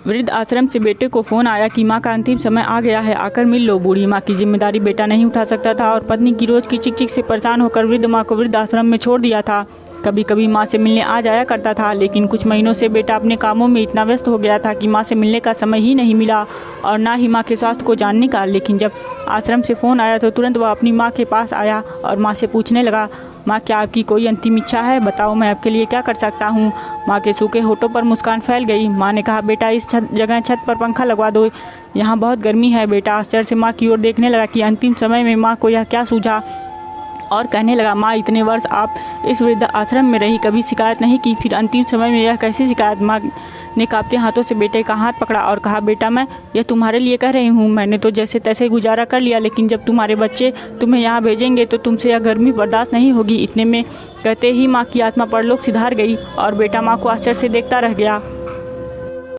वृद्ध आश्रम से बेटे को फोन आया कि मां का अंतिम समय आ गया है, आकर मिल लो। बूढ़ी मां की जिम्मेदारी बेटा नहीं उठा सकता था और पत्नी की रोज की चिक चिक से परेशान होकर वृद्ध मां को वृद्ध आश्रम में छोड़ दिया था। कभी कभी मां से मिलने आ जाया करता था, लेकिन कुछ महीनों से बेटा अपने कामों में इतना व्यस्त हो गया था कि मां से मिलने का समय ही नहीं मिला और ना ही मां के स्वास्थ्य को जानने का। लेकिन जब आश्रम से फ़ोन आया तो तुरंत वह अपनी मां के पास आया और मां से पूछने लगा, माँ क्या आपकी कोई अंतिम इच्छा है? बताओ मैं आपके लिए क्या कर सकता हूँ। माँ के सूखे होठों पर मुस्कान फैल गई। माँ ने कहा, बेटा इस जगह छत पर पंखा लगवा दो, यहाँ बहुत गर्मी है। बेटा आश्चर्य से माँ की ओर देखने लगा कि अंतिम समय में माँ को यह क्या सूझा और कहने लगा, माँ इतने वर्ष आप इस वृद्ध आश्रम में रही, कभी शिकायत नहीं की, फिर अंतिम समय में यह कैसी शिकायत? माँ ने कांपते हाथों से बेटे का हाथ पकड़ा और कहा, बेटा मैं यह तुम्हारे लिए कह रही हूँ। मैंने तो जैसे तैसे गुजारा कर लिया, लेकिन जब तुम्हारे बच्चे तुम्हें यहाँ भेजेंगे तो तुमसे यह गर्मी बर्दाश्त नहीं होगी। इतने में कहते ही माँ की आत्मा परलोक सिधार गई और बेटा माँ को आश्चर्य से देखता रह गया।